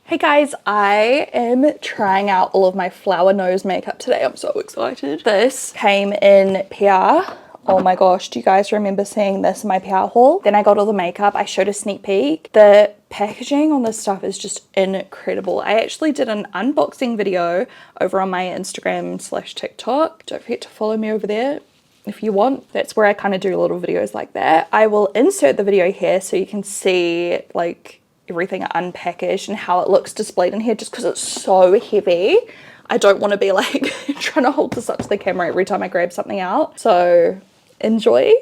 Hey guys, I am trying out all of my flower nose makeup today. I'm so excited. This came in PR. Oh my gosh, do you guys remember seeing this in my PR haul? Then I got all the makeup. I showed a sneak peek. The packaging on this stuff is just incredible. I actually did an unboxing video over on my Instagram/TikTok. Don't forget to follow me over there if you want. That's where I kind of do little videos like that. I will insert the video here so you can see like everything unpackaged and how it looks displayed in here, just because it's so heavy. I don't want to be like trying to hold this up to the camera every time I grab something out. So enjoy.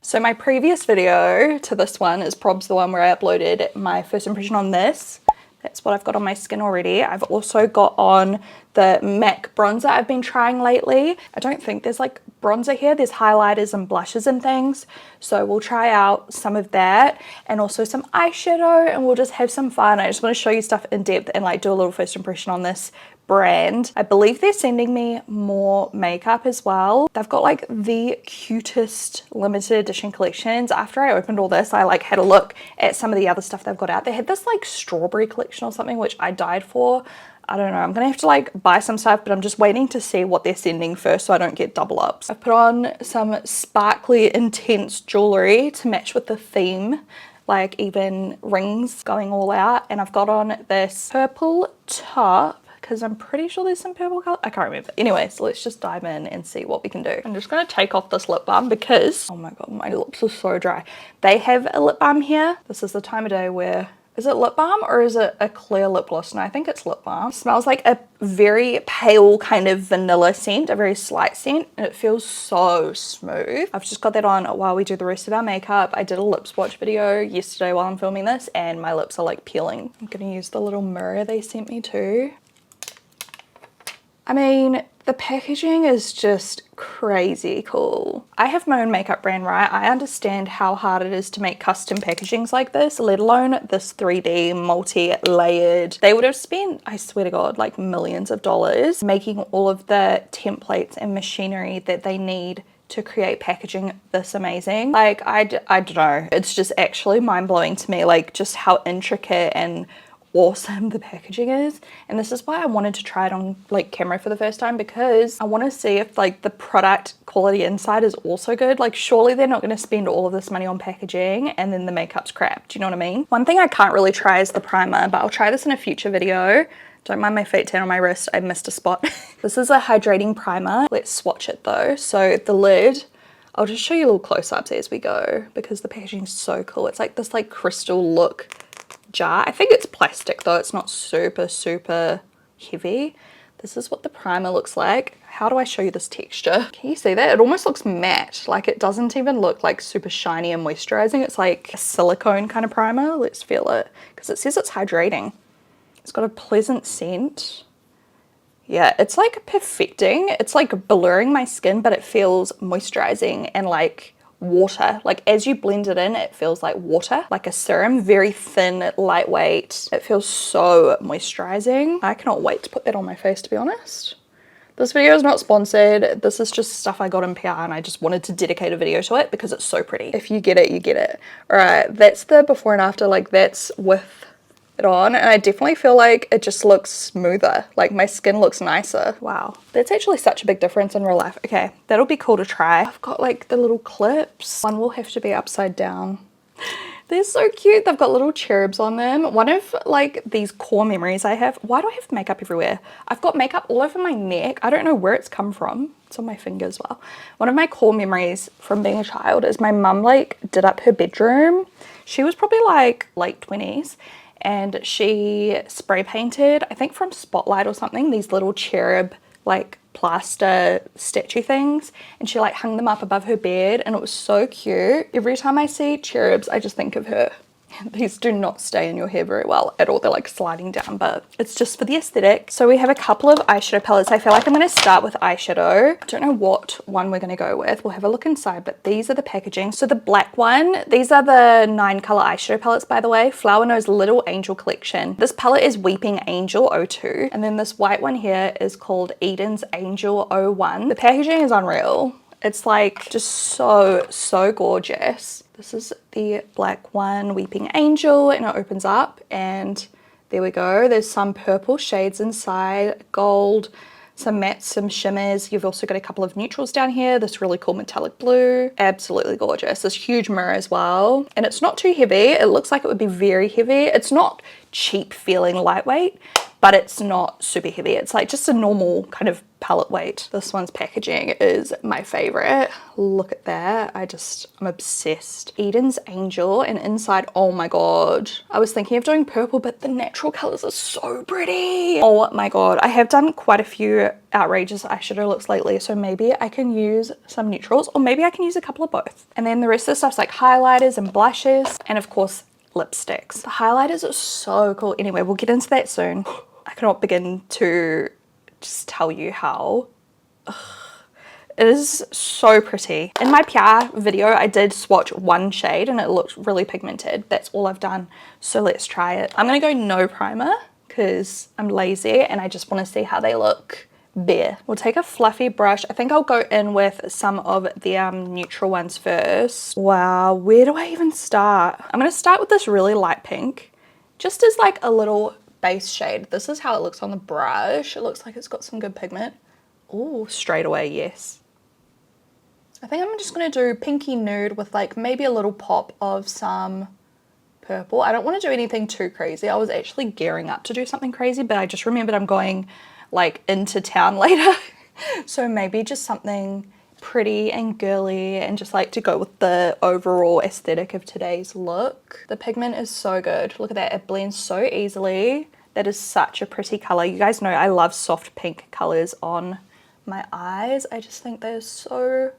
So my previous video to this one is probably the one where I uploaded my first impression on this. That's what I've got on my skin already. I've also got on the MAC bronzer I've been trying lately. I don't think there's like bronzer here. There's highlighters and blushes and things. So we'll try out some of that and also some eyeshadow and we'll just have some fun. I just want to show you stuff in depth and like do a little first impression on this brand. I believe they're sending me more makeup as well. They've got like the cutest limited edition collections. After I opened all this, I like had a look at some of the other stuff they've got out. They had this like strawberry collection or something, which I died for. I don't know, I'm gonna have to like buy some stuff, but I'm just waiting to see what they're sending first so I don't get double ups. I've put on some sparkly intense jewelry to match with the theme, like even rings going all out. And I've got on this purple top because I'm pretty sure there's some purple color. I can't remember. Anyway, so let's just dive in and see what we can do. I'm just gonna take off this lip balm because, oh my God, my lips are so dry. They have a lip balm here. This is the time of day where, is it lip balm or is it a clear lip gloss? No, I think it's lip balm. It smells like a very pale kind of vanilla scent, a very slight scent, and it feels so smooth. I've just got that on while we do the rest of our makeup. I did a lip swatch video yesterday while I'm filming this and my lips are like peeling. I'm gonna use the little mirror they sent me too. I mean, the packaging is just crazy cool. I have my own makeup brand, right? I understand how hard it is to make custom packagings like this, let alone this 3D multi-layered. They would have spent, I swear to God, like millions of dollars making all of the templates and machinery that they need to create packaging this amazing. Like, I don't know. It's just actually mind-blowing to me, like just how intricate and awesome the packaging is. And this is why I wanted to try it on like camera for the first time, because I want to see if like the product quality inside is also good. Like surely they're not going to spend all of this money on packaging and then the makeup's crap. Do you know what I mean? One thing I can't really try is the primer, but I'll try this in a future video. Don't mind my feet tan on my wrist, I missed a spot. This is a hydrating primer. Let's swatch it though. So the lid, I'll just show you little close-ups as we go because the packaging is so cool. It's like this like crystal look jar. I think it's plastic though, it's not super heavy. This is what the primer looks like. How do I show you this texture? Can you see that? It almost looks matte. Like it doesn't even look like super shiny and moisturizing. It's like a silicone kind of primer. Let's feel it because it says it's hydrating. It's got a pleasant scent. Yeah, it's like perfecting. It's like blurring my skin, but it feels moisturizing and like water. Like as you blend it in, it feels like water, like a serum, very thin, lightweight. It feels so moisturizing. I cannot wait to put that on my face, to be honest. This video is not sponsored. This is just stuff I got in PR and I just wanted to dedicate a video to it because it's so pretty. If you get it, you get it. All right, that's the before and after. Like that's with it on, and I definitely feel like it just looks smoother. Like my skin looks nicer. Wow, that's actually such a big difference in real life. Okay, that'll be cool to try. I've got like the little clips. One will have to be upside down They're so cute. They've got little cherubs on them. One of like these core memories I have. Why do I have makeup everywhere? I've got makeup all over my neck. I don't know where it's come from. It's on my finger as well. One of my core memories from being a child is my mum like did up her bedroom. She was probably like late 20s and she spray painted, I think from Spotlight or something, these little cherub like plaster statue things, and she like hung them up above her bed, and it was so cute. Every time I see cherubs I just think of her. These do not stay in your hair very well at all. They're like sliding down, but it's just for the aesthetic. So we have a couple of eyeshadow palettes. I feel like I'm going to start with eyeshadow. I don't know what one we're going to go with. We'll have a look inside, but these are the packaging. So the black one, these are the 9 color eyeshadow palettes, by the way. Flower Nose Little Angel collection. This palette is Weeping Angel 02, and then this white one here is called Eden's Angel 01. The packaging is unreal. It's like just so gorgeous. This is the black one, Weeping Angel, and it opens up and there we go. There's some purple shades inside, gold, some mattes, some shimmers. You've also got a couple of neutrals down here. This really cool metallic blue. Absolutely gorgeous. This huge mirror as well. And it's not too heavy. It looks like it would be very heavy. It's not cheap feeling lightweight, but it's not super heavy. It's like just a normal kind of palette weight. This one's packaging is my favorite. Look at that. I'm obsessed. Eden's Angel, and inside, oh my god. I was thinking of doing purple, but the natural colors are so pretty. Oh my god. I have done quite a few outrageous eyeshadow looks lately, so maybe I can use some neutrals, or maybe I can use a couple of both. And then the rest of the stuff's like highlighters and blushes, and of course lipsticks. The highlighters are so cool. Anyway, we'll get into that soon. I cannot begin to just tell you how it is so pretty. In my PR video, I did swatch one shade and it looked really pigmented. That's all I've done. So let's try it. I'm gonna go no primer because I'm lazy and I just want to see how they look bare. We'll take a fluffy brush. I think I'll go in with some of the neutral ones first. Wow, where do I even start? I'm gonna start with this really light pink, just as like a little base shade. This is how it looks on the brush. It looks like it's got some good pigment. Oh, straight away, yes. I think I'm just gonna do pinky nude with like maybe a little pop of some purple. I don't want to do anything too crazy. I was actually gearing up to do something crazy, but I just remembered I'm going like into town later. So maybe just something pretty and girly and just like to go with the overall aesthetic of today's look. The pigment is so good. Look at that. It blends so easily. That is such a pretty color. You guys know I love soft pink colors on my eyes. I just think they're so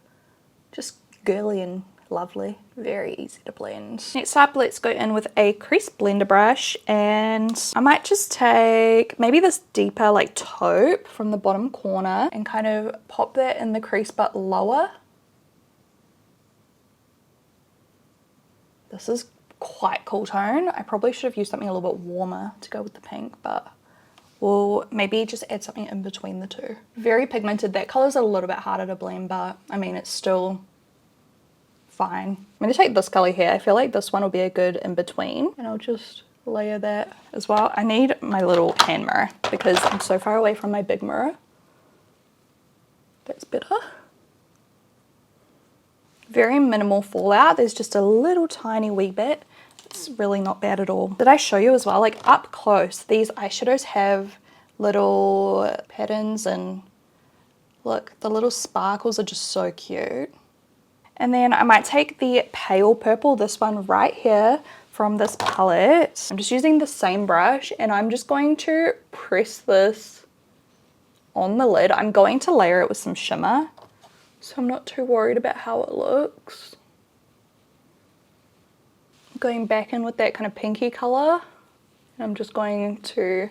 just girly and lovely. Very easy to blend. Next up, let's go in with a crease blender brush, and I might just take maybe this deeper like taupe from the bottom corner and kind of pop that in the crease but lower. This is quite cool tone. I probably should have used something a little bit warmer to go with the pink, but we'll maybe just add something in between the two. Very pigmented. That color's a little bit harder to blend, but I mean it's still fine. I'm going to take this color here. I feel like this one will be a good in between, and I'll just layer that as well. I need my little hand mirror because I'm so far away from my big mirror. That's better. Very minimal fallout. There's just a little tiny wee bit. It's really not bad at all. Did I show you as well? Like up close, these eyeshadows have little patterns, and look, the little sparkles are just so cute. And then I might take the pale purple, this one right here from this palette. I'm just using the same brush and I'm just going to press this on the lid. I'm going to layer it with some shimmer, so I'm not too worried about how it looks. Going back in with that kind of pinky color, and I'm just going to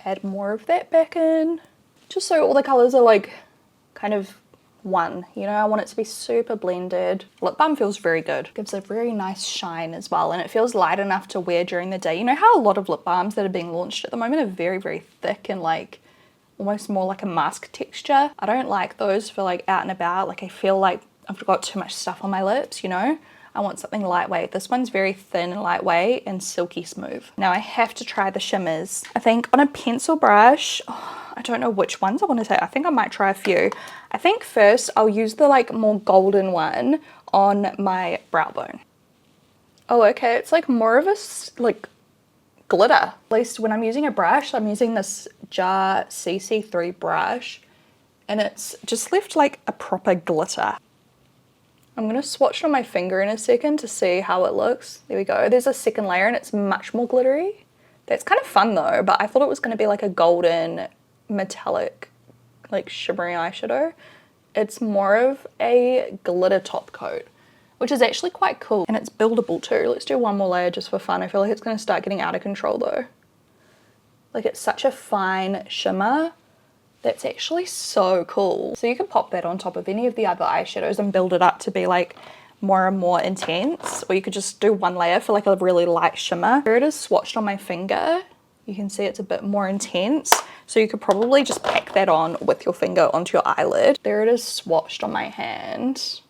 add more of that back in, just so all the colors are like kind of one, you know. I want it to be super blended. Lip balm feels very good. Gives a very nice shine as well, and it feels light enough to wear during the day. You know how a lot of lip balms that are being launched at the moment are very, very thick and like almost more like a mask texture? I don't like those for like out and about. Like I feel like I've got too much stuff on my lips, you know. I want something lightweight. This one's very thin and lightweight and silky smooth. Now I have to try the shimmers. I think on a pencil brush, I don't know which ones I want to take. I think I might try a few. I think first I'll use the like more golden one on my brow bone. Oh, okay, it's like more of a like glitter. At least when I'm using a brush, I'm using this Jar CC3 brush, and it's just left like a proper glitter. I'm gonna swatch it on my finger in a second to see how it looks. There we go. There's a second layer and it's much more glittery. That's kind of fun though, but I thought it was gonna be like a golden metallic, like shimmery eyeshadow. It's more of a glitter top coat, which is actually quite cool, and it's buildable too. Let's do one more layer just for fun. I feel like it's gonna start getting out of control though. Like, it's such a fine shimmer. That's actually so cool. So you can pop that on top of any of the other eyeshadows and build it up to be like more and more intense, or you could just do one layer for like a really light shimmer. Here it is swatched on my finger. You can see it's a bit more intense. So you could probably just pack that on with your finger onto your eyelid. There it is swatched on my hand. So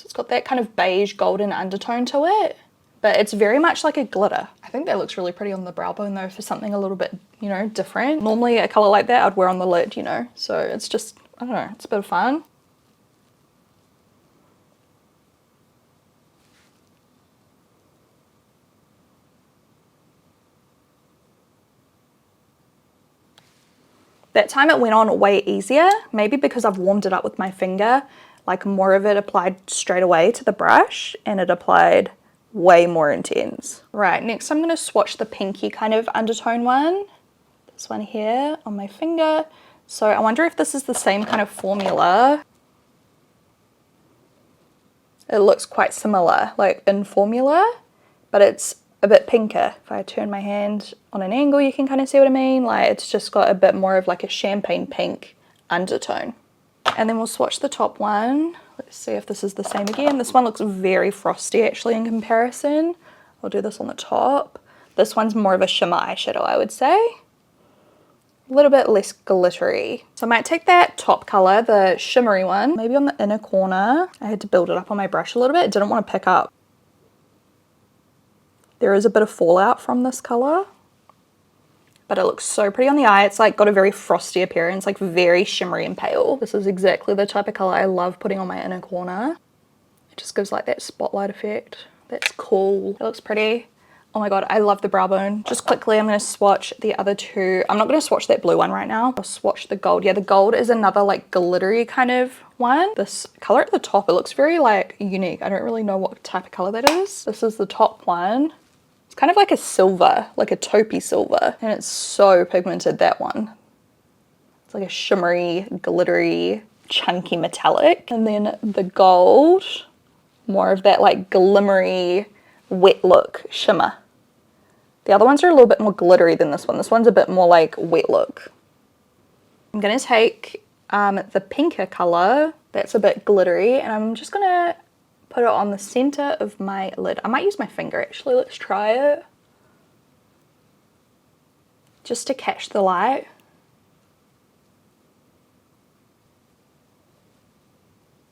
it's got that kind of beige golden undertone to it, but it's very much like a glitter. I think that looks really pretty on the brow bone though for something a little bit, you know, different. Normally a color like that I'd wear on the lid, you know, so it's just, I don't know, it's a bit of fun. That time it went on way easier, maybe because I've warmed it up with my finger, like more of it applied straight away to the brush and it applied way more intense. Right, next I'm gonna swatch the pinky kind of undertone one. This one here on my finger. So I wonder if this is the same kind of formula. It looks quite similar, like in formula, but it's a bit pinker. If I turn my hand on an angle, you can kind of see what I mean. Like, it's just got a bit more of like a champagne pink undertone. And then we'll swatch the top one. Let's see if this is the same again. This one looks very frosty actually in comparison. I'll do this on the top. This one's more of a shimmer eyeshadow, I would say. A little bit less glittery. So I might take that top color, the shimmery one, maybe on the inner corner. I had to build it up on my brush a little bit. It didn't want to pick up. There is a bit of fallout from this color, but it looks so pretty on the eye. It's like got a very frosty appearance, like very shimmery and pale. This is exactly the type of color I love putting on my inner corner. It just gives like that spotlight effect. That's cool. It looks pretty. Oh my god, I love the brow bone. Just quickly, I'm going to swatch the other two. I'm not going to swatch that blue one right now. I'll swatch the gold. Yeah, the gold is another like glittery kind of one. This color at the top, it looks very like unique. I don't really know what type of color that is. This is the top one. It's kind of like a silver, like a taupey silver, and it's so pigmented, that one. It's like a shimmery, glittery, chunky metallic. And then the gold, more of that like glimmery, wet look shimmer. The other ones are a little bit more glittery than this one. This one's a bit more like wet look. I'm gonna take the pinker color, that's a bit glittery, and I'm just gonna put it on the center of my lid. I might use my finger actually. Let's try it. Just to catch the light.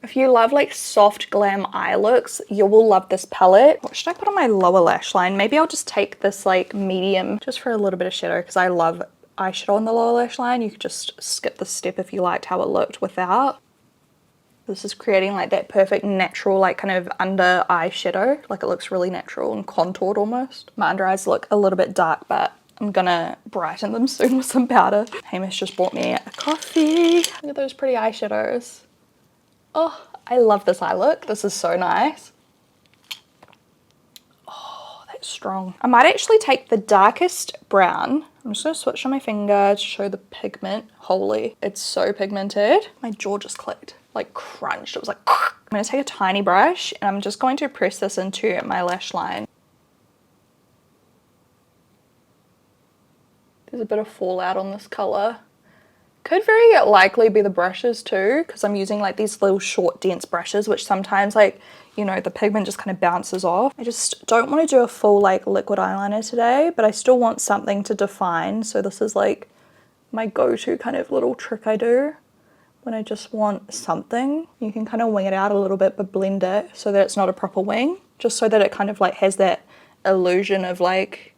If you love like soft glam eye looks, you will love this palette. What should I put on my lower lash line? Maybe I'll just take this like medium just for a little bit of shadow, because I love eyeshadow on the lower lash line. You could just skip this step if you liked how it looked without. This is creating like that perfect natural like kind of under eye shadow. Like, it looks really natural and contoured almost. My under eyes look a little bit dark, but I'm gonna brighten them soon with some powder. Hamish just bought me a coffee. Look at those pretty eyeshadows. Oh, I love this eye look. This is so nice. Oh, that's strong. I might actually take the darkest brown. I'm just gonna switch on my finger to show the pigment. Holy, it's so pigmented. My jaw just clicked. Like crunched. It was like I'm going to take a tiny brush and I'm just going to press this into my lash line. There's a bit of fallout on this color. Could very likely be the brushes too, because I'm using like these little short dense brushes, which sometimes like, you know, the pigment just kind of bounces off. I just don't want to do a full like liquid eyeliner today, but I still want something to define. So this is like my go-to kind of little trick I do. When I just want something, you can kind of wing it out a little bit, but blend it so that it's not a proper wing, just so that it kind of like has that illusion of like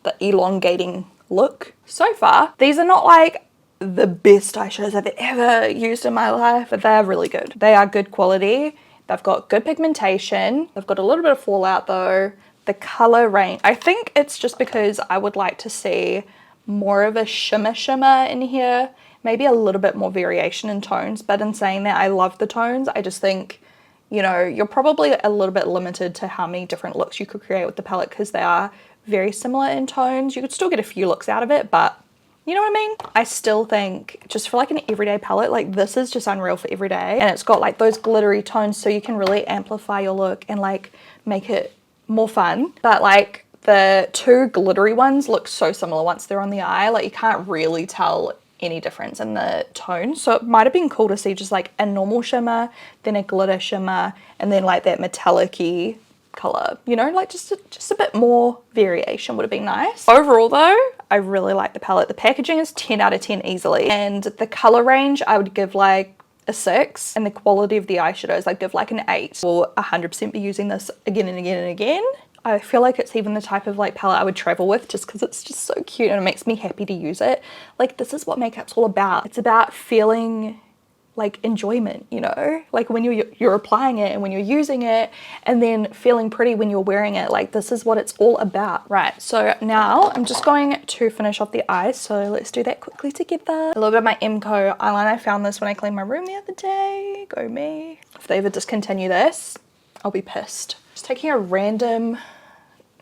the elongating look. So far, these are not like the best eyeshadows I've ever used in my life, but they are really good. They are good quality. They've got good pigmentation. They've got a little bit of fallout though. The color range, I think it's just because I would like to see more of a shimmer in here, maybe a little bit more variation in tones. But in saying that, I love the tones. I just think, you know, you're probably a little bit limited to how many different looks you could create with the palette because they are very similar in tones. You could still get a few looks out of it, but you know what I mean? I still think just for like an everyday palette, like this is just unreal for every day. And it's got like those glittery tones so you can really amplify your look and like make it more fun. But like the two glittery ones look so similar once they're on the eye, like you can't really tell any difference in the tone. So it might have been cool to see just like a normal shimmer, then a glitter shimmer, and then like that metallic-y color, you know, like just a bit more variation would have been nice. Overall though, I really like the palette. The packaging is 10 out of 10 easily, and the color range I would give like a 6, and the quality of the eyeshadows I'd give like an 8. Or 100% be using this again and again and again. I feel like it's even the type of like palette I would travel with just because it's just so cute and it makes me happy to use it. Like this is what makeup's all about. It's about feeling like enjoyment, you know, like when you're applying it and when you're using it, and then feeling pretty when you're wearing it. Like this is what it's all about. Right, so now I'm just going to finish off the eyes, so let's do that quickly together. A little bit of my Emco eyeliner. I found this when I cleaned my room the other day. Go me. If they ever discontinue this, I'll be pissed. Just taking a random,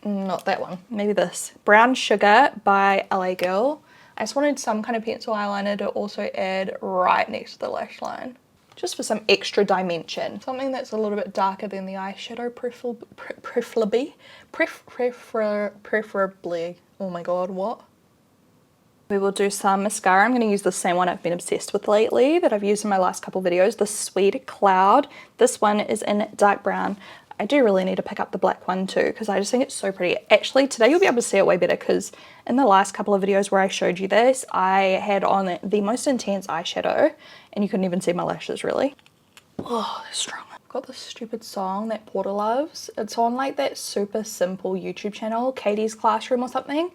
not that one, maybe this, Brown Sugar by LA Girl. I just wanted some kind of pencil eyeliner to also add right next to the lash line, just for some extra dimension. Something that's a little bit darker than the eyeshadow, preferably. Oh my god, what? We will do some mascara. I'm going to use the same one I've been obsessed with lately that I've used in my last couple videos, the Sweet Cloud. This one is in dark brown. I do really need to pick up the black one too because I just think it's so pretty. Actually, today you'll be able to see it way better because in the last couple of videos where I showed you this, I had on the most intense eyeshadow and you couldn't even see my lashes really. Oh, they're strong. I've got this stupid song that Porter loves. It's on like that super simple YouTube channel, Katie's Classroom or something.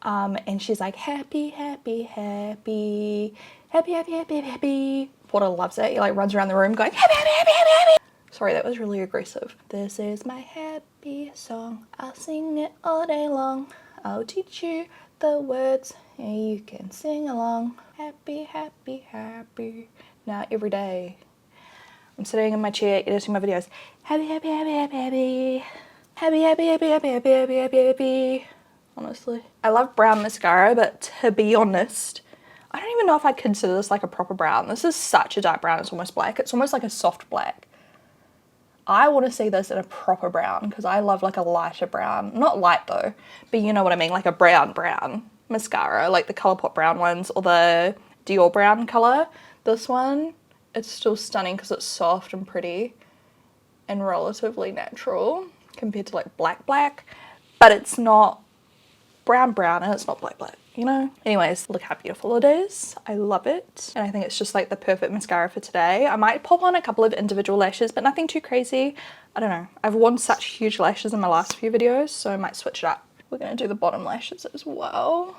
And she's like, happy, happy, happy, happy, happy, happy, happy. Porter loves it. He like runs around the room going, happy, happy, happy, happy, happy. Sorry, that was really aggressive. This is my happy song. I'll sing it all day long. I'll teach you the words and you can sing along. Happy, happy, happy. Now every day I'm sitting in my chair editing my videos. Happy, happy, happy, happy, happy. Happy, happy, happy, happy, happy, happy, happy, happy. Honestly. I love brown mascara, but to be honest, I don't even know if I'd consider this like a proper brown. This is such a dark brown, it's almost black. It's almost like a soft black. I want to see this in a proper brown because I love like a lighter brown. Not light though, but you know what I mean, like a brown mascara, like the Colourpop brown ones or the Dior brown colour. This one, it's still stunning because it's soft and pretty and relatively natural compared to like black, but it's not brown and it's not black, you know? Anyways, look how beautiful it is. I love it. And I think it's just like the perfect mascara for today. I might pop on a couple of individual lashes, but nothing too crazy. I don't know. I've worn such huge lashes in my last few videos, so I might switch it up. We're gonna do the bottom lashes as well.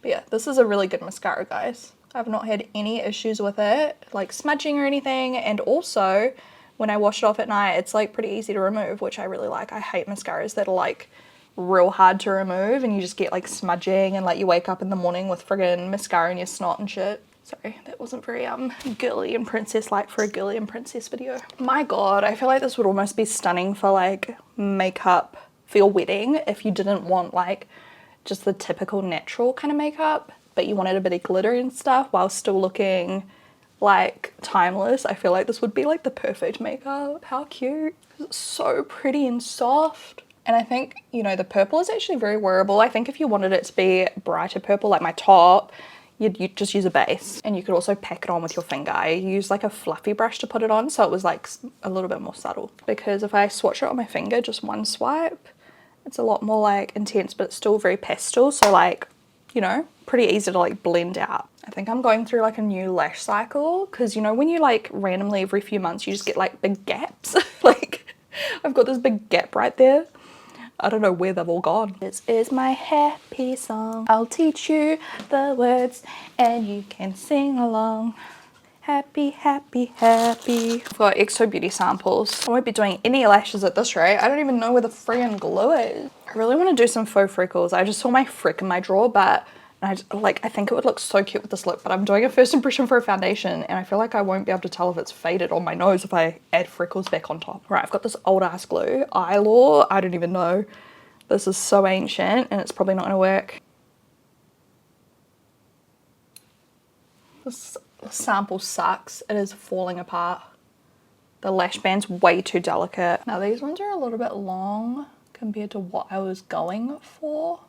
But yeah, this is a really good mascara, guys. I've not had any issues with it, like smudging or anything. And also, when I wash it off at night, it's like pretty easy to remove, which I really like. I hate mascaras that are like real hard to remove and you just get like smudging and like you wake up in the morning with friggin' mascara in your snot and shit. Sorry, that wasn't very girly and princess like for a girly and princess video. My god, I feel like this would almost be stunning for like makeup for your wedding if you didn't want like just the typical natural kind of makeup, but you wanted a bit of glitter and stuff while still looking like timeless. I feel like this would be like the perfect makeup. How cute. It's so pretty and soft. And I think, you know, the purple is actually very wearable. I think if you wanted it to be brighter purple, like my top, you'd just use a base. And you could also pack it on with your finger. I used like a fluffy brush to put it on, so it was like a little bit more subtle. Because if I swatch it on my finger, just one swipe, it's a lot more like intense, but it's still very pastel. So like, you know, pretty easy to like blend out. I think I'm going through like a new lash cycle because, you know, when you like randomly every few months, you just get like big gaps. Like I've got this big gap right there. I don't know where they've all gone. This is my happy song. I'll teach you the words and you can sing along. Happy, happy, happy. I've got EXO beauty samples. I won't be doing any lashes at this rate. I don't even know where the freaking glue is. I really want to do some faux freckles. I just saw my frick in my drawer, but I think it would look so cute with this look, but I'm doing a first impression for a foundation and I feel like I won't be able to tell if it's faded on my nose if I add freckles back on top. Right, I've got this old ass glue. Eyeliner, I don't even know. This is so ancient and it's probably not gonna work. This sample sucks. It is falling apart. The lash band's way too delicate. Now these ones are a little bit long compared to what I was going for.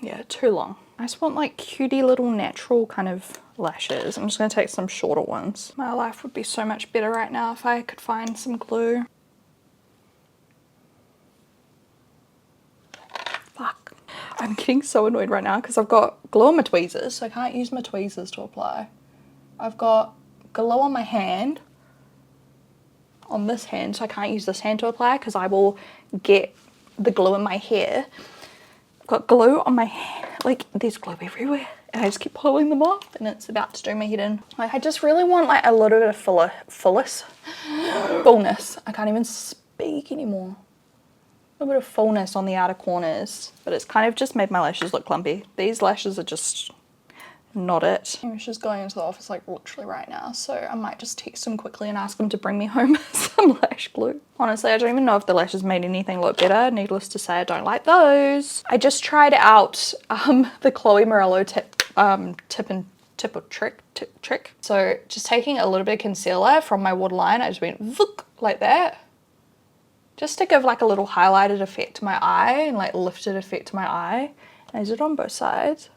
Yeah, too long. I just want like cutie little natural kind of lashes. I'm just gonna take some shorter ones. My life would be so much better right now if I could find some glue. Fuck. I'm getting so annoyed right now because I've got glue on my tweezers, so I can't use my tweezers to apply. I've got glue on my hand, on this hand, so I can't use this hand to apply because I will get the glue in my hair. I've got glue on my hair, like there's glue everywhere and I just keep pulling them off and it's about to do my head in. Like I just really want like a little bit of fullness. I can't even speak anymore. A little bit of fullness on the outer corners, but it's kind of just made my lashes look clumpy. These lashes are just not it. I'm just going into the office like literally right now, so I might just text him quickly and ask him to bring me home some lash glue. Honestly, I don't even know if the lashes made anything look better. Needless to say, I don't like those. I just tried out the Chloe Morello tip trick. So just taking a little bit of concealer from my waterline, I just went vook like that, just to give like a little highlighted effect to my eye and like lifted effect to my eye. And I did it on both sides.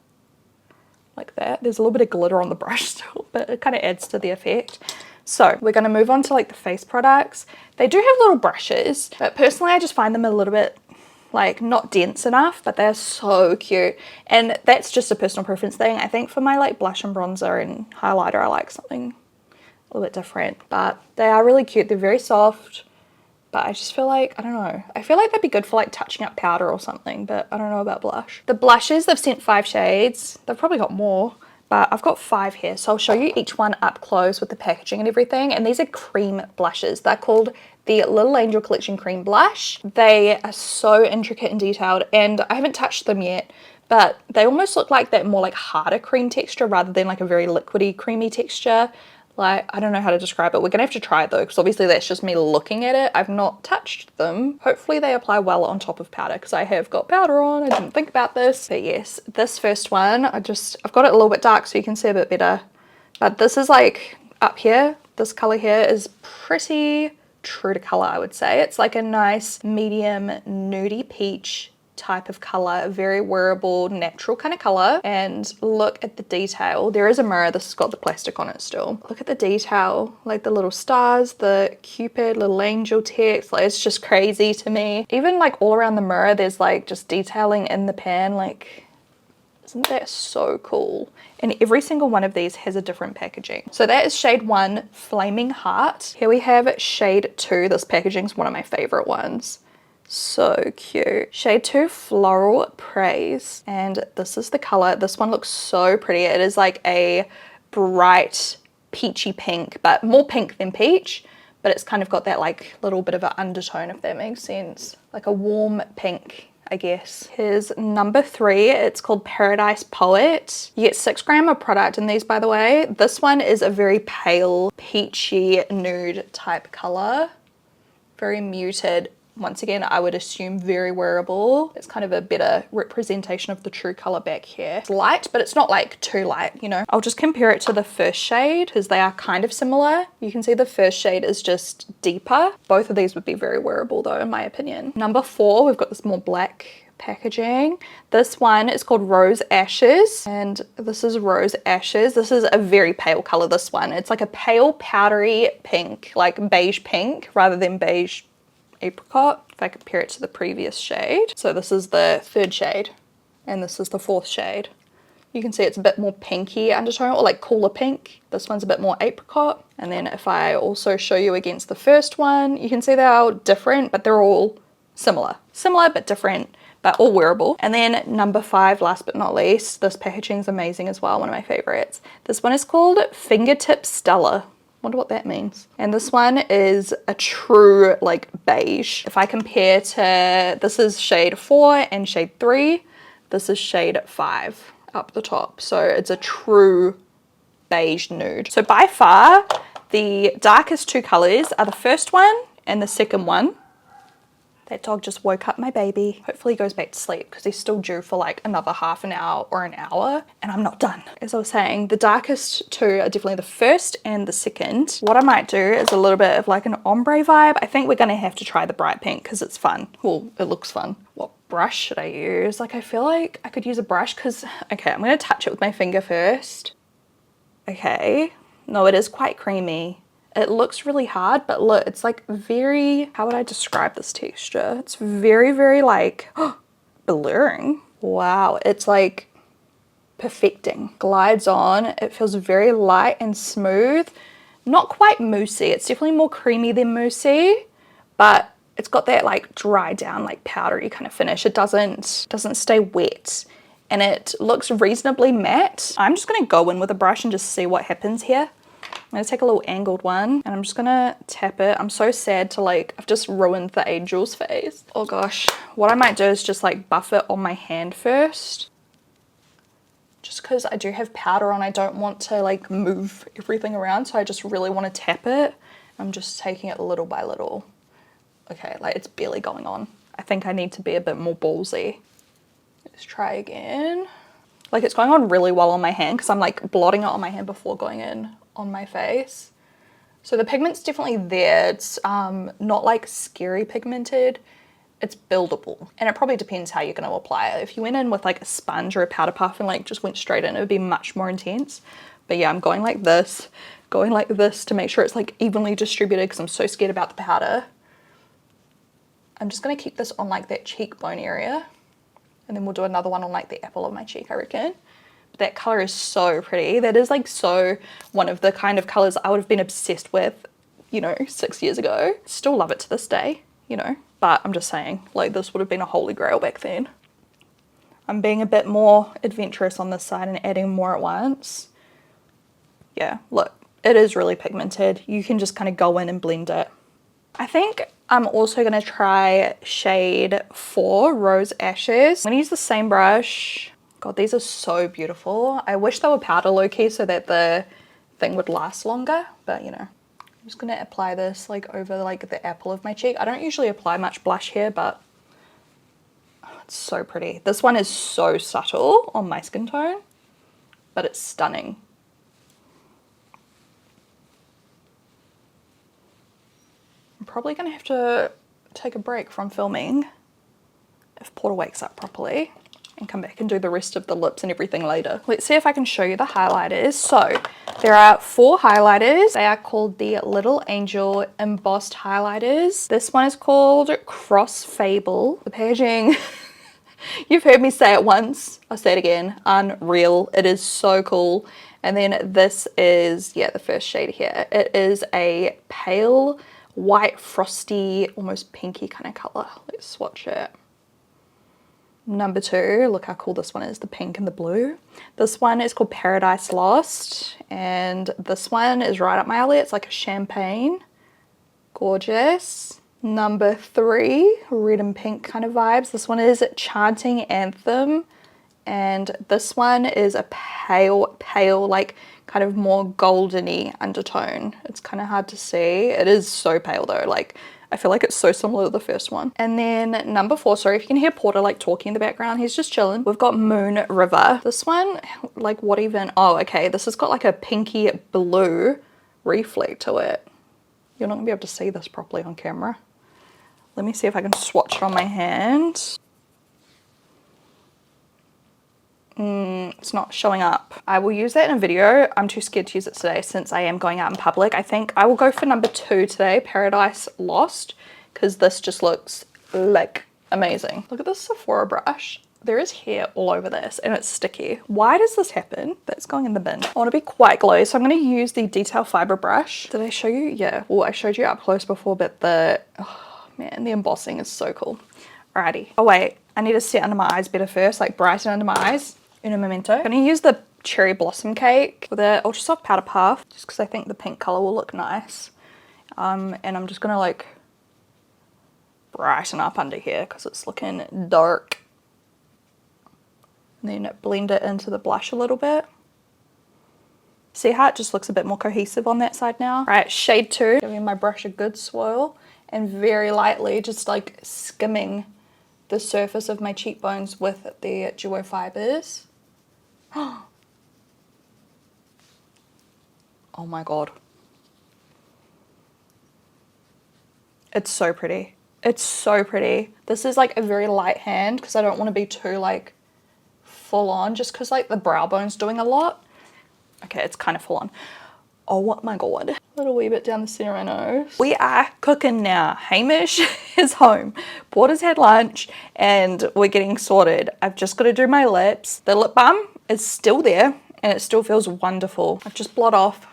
Like that. There's a little bit of glitter on the brush still, but it kind of adds to the effect. So we're going to move on to like the face products. They do have little brushes, but personally I just find them a little bit like not dense enough, but they're so cute. And that's just a personal preference thing. I think for my like blush and bronzer and highlighter, I like something a little bit different, but they are really cute. They're very soft. But I just feel like, I don't know, I feel like they'd be good for like touching up powder or something, but I don't know about blush. The blushes, they've sent 5 shades. They've probably got more, but I've got 5 here. So I'll show you each one up close with the packaging and everything. And these are cream blushes. They're called the Little Angel Collection Cream Blush. They are so intricate and detailed and I haven't touched them yet, but they almost look like that more like harder cream texture rather than like a very liquidy creamy texture. Like, I don't know how to describe it. We're gonna have to try it though, because obviously that's just me looking at it. I've not touched them. Hopefully they apply well on top of powder, because I have got powder on. I didn't think about this. But yes, this first one, I've got it a little bit dark so you can see a bit better. But this is like up here. This color here is pretty true to color, I would say. It's like a nice medium nudie peach type of color, very wearable, natural kind of color. And look at the detail. There is a mirror. This has got the plastic on it still. Look at the detail, like the little stars, the Cupid, little angel text. Like, it's just crazy to me. Even like all around the mirror, there's like just detailing in the pan. Like, isn't that so cool? And every single one of these has a different packaging. So that is shade 1, Flaming Heart. Here we have shade 2. This packaging is one of my favorite ones. So cute. Shade 2, Floral Praise. And this is the color. This one looks so pretty. It is like a bright peachy pink, but more pink than peach. But it's kind of got that like little bit of an undertone, if that makes sense. Like a warm pink, I guess. Here's number 3. It's called Paradise Poet. You get 6 grams of product in these, by the way. This one is a very pale, peachy, nude type color. Very muted. Once again, I would assume very wearable. It's kind of a better representation of the true color back here. It's light, but it's not like too light, you know. I'll just compare it to the first shade because they are kind of similar. You can see the first shade is just deeper. Both of these would be very wearable though, in my opinion. Number 4, we've got this more black packaging. This one is called Rose Ashes, and this is Rose Ashes. This is a very pale color, this one. It's like a pale powdery pink, like beige pink rather than beige apricot, if I compare it to the previous shade. So this is the 3rd shade and this is the 4th shade. You can see it's a bit more pinky undertone, or like cooler pink. This one's a bit more apricot. And then if I also show you against the first one, you can see they're all different, but they're all similar. Similar but different, but all wearable. And then number 5, last but not least, this packaging is amazing as well, one of my favorites. This one is called Fingertip Stellar. Wonder what that means. And this one is a true like beige. If I compare to, this is shade 4 and shade 3. This is shade 5 up the top. So it's a true beige nude. So by far, the darkest two colors are the first one and the second one. That dog just woke up my baby. Hopefully he goes back to sleep because he's still due for like another half an hour or an hour and I'm not done. As I was saying, the darkest two are definitely the first and the second. What I might do is a little bit of like an ombre vibe. I think we're gonna have to try the bright pink because it's fun. Well, it looks fun. What brush should I use? Like I feel like I could use a brush because, okay, I'm gonna touch it with my finger first. Okay, no, it is quite creamy. It looks really hard, but look, it's like very, how would I describe this texture? It's very, very like, blurring. Wow, it's like perfecting. Glides on, it feels very light and smooth. Not quite moussey, it's definitely more creamy than moussey, but it's got that like dry down, like powdery kind of finish. It doesn't stay wet and it looks reasonably matte. I'm just gonna go in with a brush and just see what happens here. I'm gonna take a little angled one and I'm just gonna tap it. I'm so sad to like, I've just ruined the angel's face. Oh gosh, what I might do is just like buff it on my hand first. Just because I do have powder on, I don't want to like move everything around. So I just really want to tap it. I'm just taking it little by little. Okay, like it's barely going on. I think I need to be a bit more ballsy. Let's try again. Like it's going on really well on my hand because I'm like blotting it on my hand before going in on my face. So the pigment's definitely there. It's not like scary pigmented. It's buildable. And it probably depends how you're going to apply it. If you went in with like a sponge or a powder puff and like just went straight in, it would be much more intense. But yeah, I'm going like this to make sure it's like evenly distributed because I'm so scared about the powder. I'm just going to keep this on like that cheekbone area. And then we'll do another one on like the apple of my cheek, I reckon. But that color is so pretty. That is like so one of the kind of colors I would have been obsessed with, you know, 6 years ago. Still love it to this day, you know. But I'm just saying, like this would have been a holy grail back then. I'm being a bit more adventurous on this side and adding more at once. Yeah, look, it is really pigmented. You can just kind of go in and blend it. I think I'm also going to try shade 4, Rose Ashes. I'm going to use the same brush. God, these are so beautiful. I wish they were powder low-key so that the thing would last longer, but you know. I'm just going to apply this like over like the apple of my cheek. I don't usually apply much blush here, but oh, it's so pretty. This one is so subtle on my skin tone, but it's stunning. I'm probably going to have to take a break from filming if Porter wakes up properly and come back and do the rest of the lips and everything later. Let's see if I can show you the highlighters. So there are 4 highlighters. They are called the Little Angel Embossed highlighters. This one is called Cross Fable. The packaging, you've heard me say it once, I'll say it again, unreal. It is so cool. And then this is, yeah, the first shade here. It is a pale white, frosty, almost pinky kind of color. Let's swatch it. Number 2, look how cool this one is, the pink and the blue. This one is called Paradise Lost, and this one is right up my alley. It's like a champagne. Gorgeous. Number 3, red and pink kind of vibes. This one is Chanting Anthem, and this one is a pale, like kind of more goldeny undertone. It's kind of hard to see. It is so pale though, like I feel like it's so similar to the first one. And then number 4, sorry if you can hear Porter like talking in the background, he's just chilling. We've got Moon River. This one, like what even, oh okay, this has got like a pinky blue reflect to it. You're not gonna be able to see this properly on camera. Let me see if I can swatch it on my hand. It's not showing up. I will use that in a video. I'm too scared to use it today since I am going out in public. I think I will go for number 2 today, Paradise Lost, because this just looks like amazing. Look at this Sephora brush. There is hair all over this and it's sticky. Why does this happen? That's going in the bin. I want to be quite glowy, so I'm going to use the Detail Fiber brush. Did I show you? Yeah. Well, I showed you up close before, but oh man, the embossing is so cool. Alrighty. Oh wait, I need to set under my eyes better first, like brighten under my eyes. Un momento. I'm going to use the Cherry Blossom Cake with an Ultra Soft Powder Puff, just because I think the pink colour will look nice. And I'm just going to like brighten up under here because it's looking dark. And then blend it into the blush a little bit. See how it just looks a bit more cohesive on that side now? Right, shade 2. Giving my brush a good swirl and very lightly just like skimming the surface of my cheekbones with the Duo Fibers. Oh my god. It's so pretty. It's so pretty. This is like a very light hand because I don't want to be too like full on, just because like the brow bone's doing a lot. Okay, it's kind of full on. Oh my god. A little wee bit down the center of my nose. We are cooking now. Hamish is home. Porter's had lunch and we're getting sorted. I've just got to do my lips. The lip balm is still there and it still feels wonderful. I've just blot off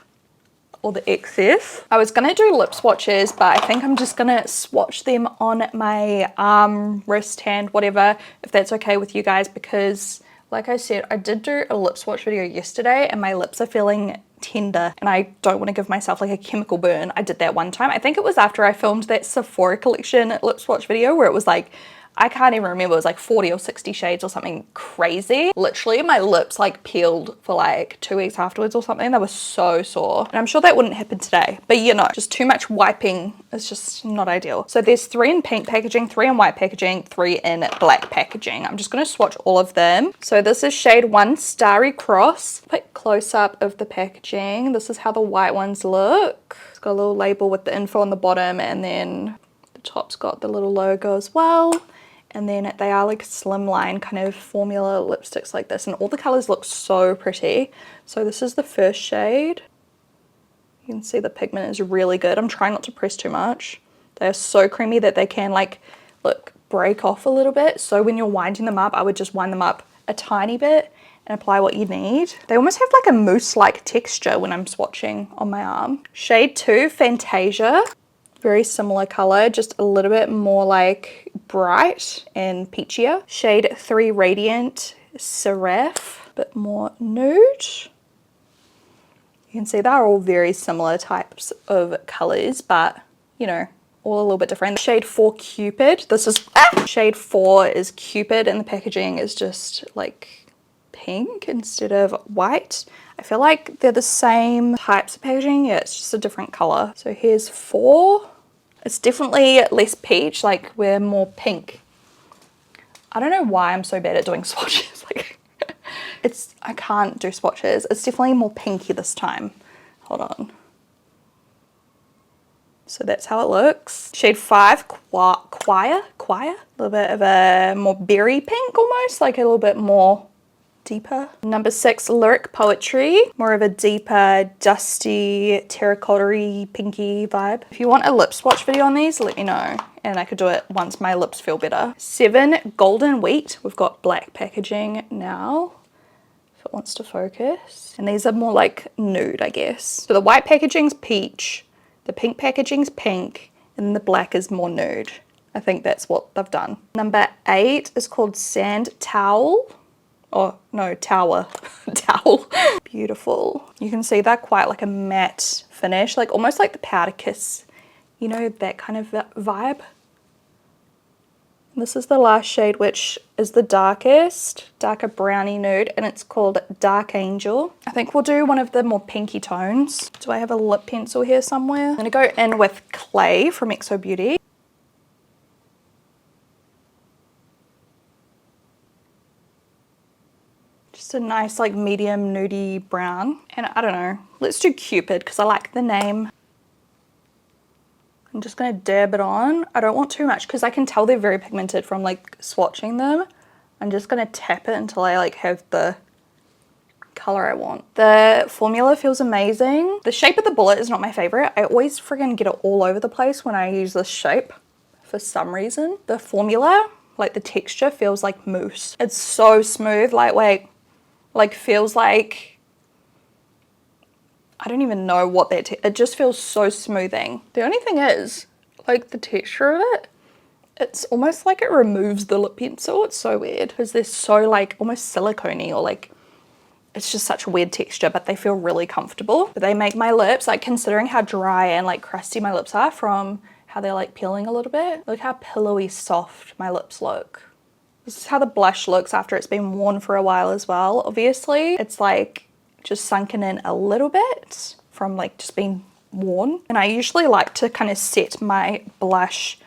all the excess. I was gonna do lip swatches, but I think I'm just gonna swatch them on my arm, wrist, hand, whatever, if that's okay with you guys, because like I said, I did do a lip swatch video yesterday and my lips are feeling tender and I don't want to give myself like a chemical burn. I did that one time. I think it was after I filmed that Sephora collection lip swatch video where it was like, I can't even remember, it was like 40 or 60 shades or something crazy. Literally my lips like peeled for like 2 weeks afterwards or something. They were so sore. And I'm sure that wouldn't happen today, but you know, just too much wiping is just not ideal. So there's 3 in pink packaging, 3 in white packaging, 3 in black packaging. I'm just gonna swatch all of them. So this is shade 1, Starry Cross. Quick close up of the packaging. This is how the white ones look. It's got a little label with the info on the bottom and then the top's got the little logo as well. And then they are like slimline kind of formula lipsticks like this. And all the colors look so pretty. So this is the first shade. You can see the pigment is really good. I'm trying not to press too much. They are so creamy that they can like, look, break off a little bit. So when you're winding them up, I would just wind them up a tiny bit and apply what you need. They almost have like a mousse-like texture when I'm swatching on my arm. Shade 2, Fantasia. Very similar color, just a little bit more like bright and peachier. Shade 3, Radiant Seraph, a bit more nude. You can see they're all very similar types of colors, but you know, all a little bit different. Shade 4, Cupid. This is, Shade 4 is Cupid and the packaging is just like pink instead of white. I feel like they're the same types of packaging, yeah, it's just a different color. So here's 4. It's definitely less peach, like we're more pink. I don't know why I'm so bad at doing swatches. Like, I can't do swatches. It's definitely more pinky this time. Hold on. So that's how it looks. Shade 5, Choir. A little bit of a more berry pink almost, like a little bit more deeper. Number 6, Lyric Poetry. More of a deeper, dusty, terracotta-y, pinky vibe. If you want a lip swatch video on these, let me know. And I could do it once my lips feel better. 7, Golden Wheat. We've got black packaging now, if it wants to focus. And these are more like nude, I guess. So the white packaging's peach, the pink packaging's pink, and the black is more nude. I think that's what they've done. Number 8 is called Sand Towel. Oh, no, Tower. Towel. Beautiful. You can see they're quite like a matte finish, like almost like the Powder Kiss, you know, that kind of vibe. And this is the last shade, which is the darkest, darker brownie nude, and it's called Dark Angel. I think we'll do one of the more pinky tones. Do I have a lip pencil here somewhere? I'm gonna go in with Clay from Exo Beauty. Just a nice like medium nudie brown. And I don't know, let's do Cupid because I like the name. I'm just gonna dab it on. I don't want too much because I can tell they're very pigmented from like swatching them. I'm just gonna tap it until I like have the color I want. The formula feels amazing. The shape of the bullet is not my favorite. I always friggin' get it all over the place when I use this shape for some reason. The formula, like the texture, feels like mousse. It's so smooth, lightweight. Like feels like, I don't even know what that, it just feels so smoothing. The only thing is, like the texture of it, it's almost like it removes the lip pencil. It's so weird because they're so like almost silicone-y or like, it's just such a weird texture, but they feel really comfortable. But they make my lips, like considering how dry and like crusty my lips are from how they're like peeling a little bit, look how pillowy soft my lips look. This is how the blush looks after it's been worn for a while as well. Obviously, it's like just sunken in a little bit from like just being worn. And I usually like to kind of set my blush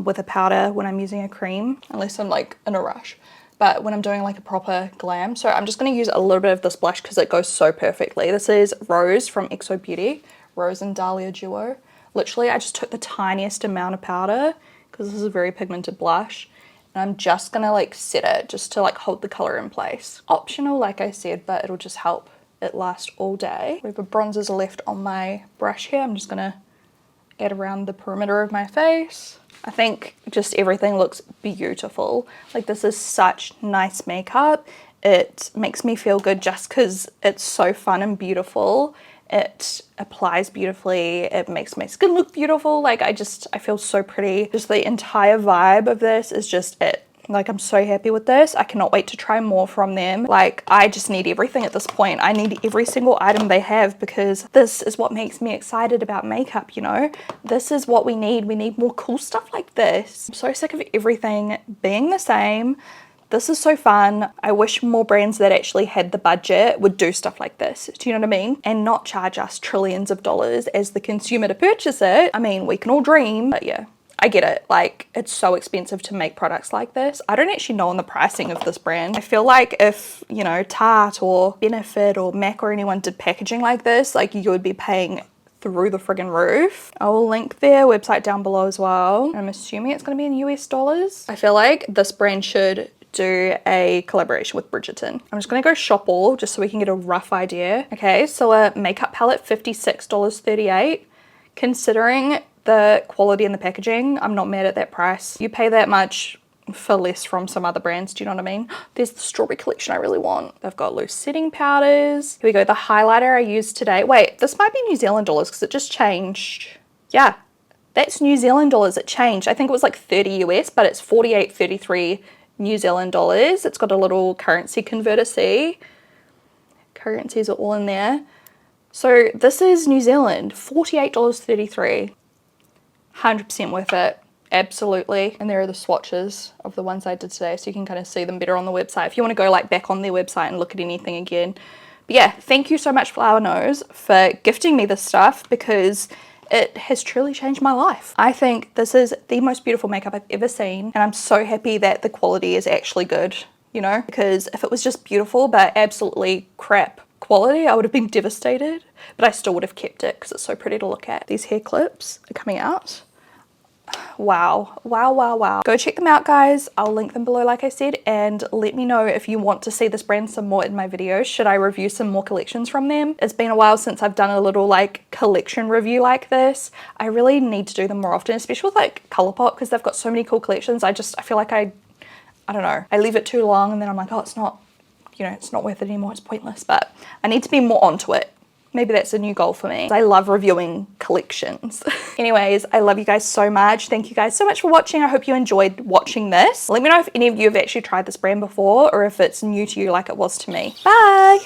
with a powder when I'm using a cream, unless I'm like in a rush. But when I'm doing like a proper glam, so I'm just going to use a little bit of this blush because it goes so perfectly. This is Rose from XO Beauty, Rose and Dahlia Duo. Literally, I just took the tiniest amount of powder because this is a very pigmented blush. And I'm just going to like set it just to like hold the color in place. Optional, like I said, but it'll just help it last all day. We have a bronzers left on my brush here. I'm just going to add around the perimeter of my face. I think just everything looks beautiful. Like this is such nice makeup. It makes me feel good just because it's so fun and beautiful. It applies beautifully. It makes my skin look beautiful. Like I feel so pretty. Just the entire vibe of this is just it. Like I'm so happy with this. I cannot wait to try more from them. Like I just need everything at this point. I need every single item they have because this is what makes me excited about makeup, you know? This is what we need. We need more cool stuff like this. I'm so sick of everything being the same. This is so fun. I wish more brands that actually had the budget would do stuff like this. Do you know what I mean? And not charge us trillions of dollars as the consumer to purchase it. I mean, we can all dream, but yeah. I get it, like it's so expensive to make products like this. I don't actually know on the pricing of this brand. I feel like if, you know, Tarte or Benefit or MAC or anyone did packaging like this, like you would be paying through the friggin' roof. I will link their website down below as well. I'm assuming it's gonna be in US dollars. I feel like this brand should do a collaboration with Bridgerton. I'm just gonna go shop all just so we can get a rough idea. Okay, so a makeup palette, $56.38. Considering the quality and the packaging, I'm not mad at that price. You pay that much for less from some other brands, do you know what I mean? There's the strawberry collection I really want. They've got loose setting powders. Here we go, the highlighter I used today. Wait, this might be New Zealand dollars because it just changed. Yeah, that's New Zealand dollars, it changed. I think it was like 30 US, but it's 48.33 New Zealand dollars. It's got a little currency converter, see? Currencies are all in there. So this is New Zealand, $48.33. 100% worth it, absolutely. And there are the swatches of the ones I did today, so you can kind of see them better on the website if you want to go like back on their website and look at anything again. But yeah, thank you so much Flower Nose for gifting me this stuff because it has truly changed my life. I think this is the most beautiful makeup I've ever seen, and I'm so happy that the quality is actually good, you know, because if it was just beautiful but absolutely crap quality, I would have been devastated, but I still would have kept it because it's so pretty to look at. These hair clips are coming out. Wow, wow, wow, wow. Go check them out, guys. I'll link them below, like I said, and let me know if you want to see this brand some more in my videos. Should I review some more collections from them? It's been a while since I've done a little like collection review like this. I really need to do them more often, especially with like Colourpop because they've got so many cool collections. I feel like I don't know, I leave it too long and then I'm like, oh, it's not, you know, it's not worth it anymore, it's pointless. But I need to be more onto it. Maybe that's a new goal for me. I love reviewing collections. Anyways, I love you guys so much. Thank you guys so much for watching. I hope you enjoyed watching this. Let me know if any of you have actually tried this brand before or if it's new to you like it was to me. Bye!